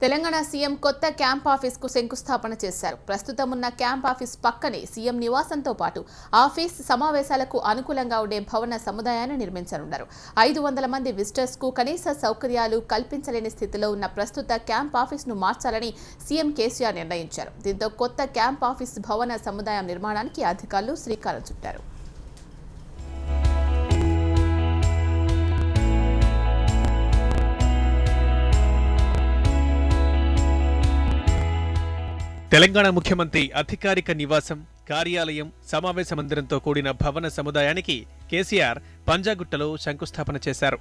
Telangana CM కొత్త camp ఆఫీస్కు శంకుస్థాపన చేశారు. ప్రస్తుతం ఉన్న క్యాంప్ ఆఫీస్ పక్కనే సీఎం నివాసంతో పాటు ఆఫీస్ సమావేశాలకు అనుకూలంగా ఉండే భవన సముదాయాన్ని నిర్మించనున్నారు. 500 మంది విజిటర్స్కు కనీస సౌకర్యాలు కల్పించలేని స్థితిలో ఉన్న ప్రస్తుత క్యాంప్ ఆఫీస్ను మార్చాలని సీఎం కేసీఆర్ నిర్ణయించారు. దీంతో కొత్త క్యాంప్ ఆఫీస్ భవన సముదాయం నిర్మాణానికి అధికారులు శ్రీకారం చుట్టారు. తెలంగాణ ముఖ్యమంత్రి అధికారిక నివాసం, కార్యాలయం, సమావేశ మందిరంతో కూడిన భవన సముదాయానికి కేసీఆర్ పంజాగుట్టలో శంకుస్థాపన చేశారు.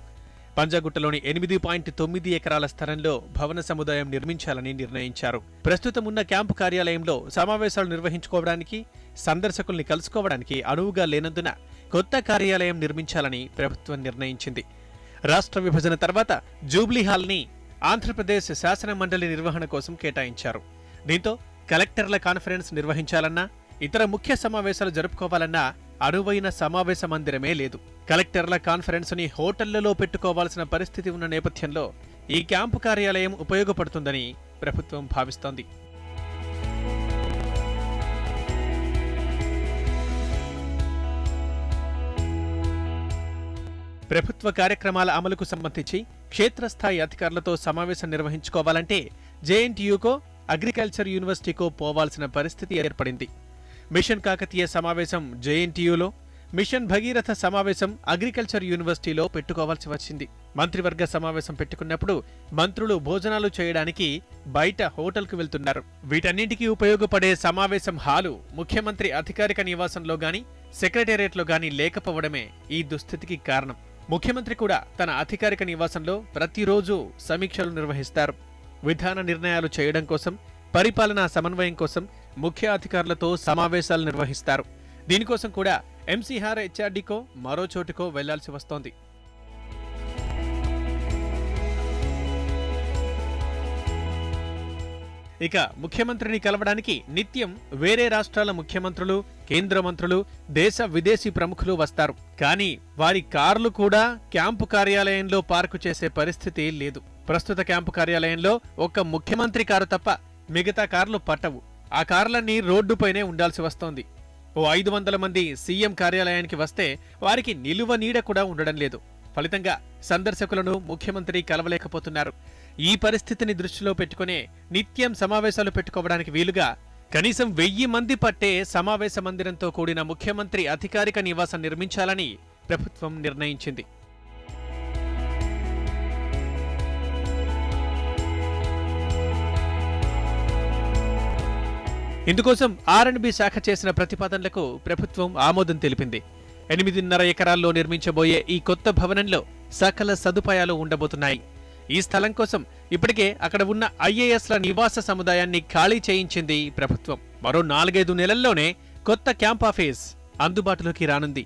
పంజాగుట్టలోని 8.9 ఎకరాల స్థలంలో భవన సముదాయం నిర్మించాలని నిర్ణయించారు. ప్రస్తుతం ఉన్న క్యాంపు కార్యాలయంలో సమావేశాలు నిర్వహించుకోవడానికి, సందర్శకుల్ని కలుసుకోవడానికి అనువుగా లేనందున కొత్త కార్యాలయం నిర్మించాలని ప్రభుత్వం నిర్ణయించింది. రాష్ట్ర విభజన తర్వాత జూబ్లీ హాల్ని ఆంధ్రప్రదేశ్ శాసన మండలి నిర్వహణ కోసం కేటాయించారు. దీంతో కలెక్టర్ల కాన్ఫరెన్స్ నిర్వహించాలన్నా, ఇతర ముఖ్య సమావేశాలు జరుపుకోవాలన్నా అనువైన సమావేశ మందిరమే లేదు. కలెక్టర్ల కాన్ఫరెన్స్ ని హోటళ్లలో పెట్టుకోవాల్సిన పరిస్థితి ఉన్న నేపథ్యంలో ఈ క్యాంపు కార్యాలయం ఉపయోగపడుతుందని ప్రభుత్వం భావిస్తోంది. ప్రభుత్వ కార్యక్రమాల అమలుకు సంబంధించి క్షేత్రస్థాయి అధికారులతో సమావేశం నిర్వహించుకోవాలంటే జేఎన్టీయూకో, అగ్రికల్చర్ యూనివర్సిటీకో పోవాల్సిన పరిస్థితి ఏర్పడింది. మిషన్ కాకతీయ సమావేశం జేఎన్టీయూలో, మిషన్ భగీరథ సమావేశం అగ్రికల్చర్ యూనివర్సిటీలో పెట్టుకోవాల్సి వచ్చింది. మంత్రివర్గ సమావేశం పెట్టుకున్నప్పుడు మంత్రులు భోజనాలు చేయడానికి బయట హోటల్కు వెళ్తున్నారు. వీటన్నింటికీ ఉపయోగపడే సమావేశం హాలు ముఖ్యమంత్రి అధికారిక నివాసంలో గాని, సెక్రటేరియట్లో గాని లేకపోవడమే ఈ దుస్థితికి కారణం. ముఖ్యమంత్రి కూడా తన అధికారిక నివాసంలో ప్రతిరోజు సమీక్షలు నిర్వహిస్తారు. విధాన నిర్ణయాలు చేయడం కోసం, పరిపాలనా సమన్వయం కోసం ముఖ్య అధికారులతో సమావేశాలు నిర్వహిస్తారు. దీనికోసం కూడా ఎంసీఆర్ హెచ్ఆర్డీకో మరో చోటుకో వెళ్లాల్సి వస్తోంది. ఇక ముఖ్యమంత్రిని కలవడానికి నిత్యం వేరే రాష్ట్రాల ముఖ్యమంత్రులు, కేంద్ర మంత్రులు, దేశ విదేశీ ప్రముఖులు వస్తారు. కానీ వారి కార్లు కూడా క్యాంపు కార్యాలయంలో పార్కు చేసే పరిస్థితి లేదు. ప్రస్తుత క్యాంపు కార్యాలయంలో ఒక్క ముఖ్యమంత్రి కారు తప్ప మిగతా కార్లు పట్టవు. ఆ కార్లన్నీ రోడ్డుపైనే ఉండాల్సి వస్తోంది. ఓ 500 మంది సీఎం కార్యాలయానికి వస్తే వారికి నిలువ నీడ కూడా ఉండడం లేదు. ఫలితంగా సందర్శకులను ముఖ్యమంత్రి కలవలేకపోతున్నారు. ఈ పరిస్థితిని దృష్టిలో పెట్టుకునే నిత్యం సమావేశాలు పెట్టుకోవడానికి వీలుగా కనీసం 1000 మంది పట్టే సమావేశ మందిరంతో కూడిన ముఖ్యమంత్రి అధికారిక నివాసం నిర్మించాలని ప్రభుత్వం నిర్ణయించింది. ఇందుకోసం R&B శాఖ చేసిన ప్రతిపాదనలకు ప్రభుత్వం ఆమోదం తెలిపింది. 8.5 ఎకరాల్లో నిర్మించబోయే ఈ కొత్త భవనంలో సకల సదుపాయాలు ఉండబోతున్నాయి. ఈ స్థలం కోసం ఇప్పటికే అక్కడ ఉన్న IASల నివాస సముదాయాన్ని ఖాళీ చేయించింది ప్రభుత్వం. మరో 4-5 నెలల్లోనే కొత్త క్యాంప్ ఆఫీస్ అందుబాటులోకి రానుంది.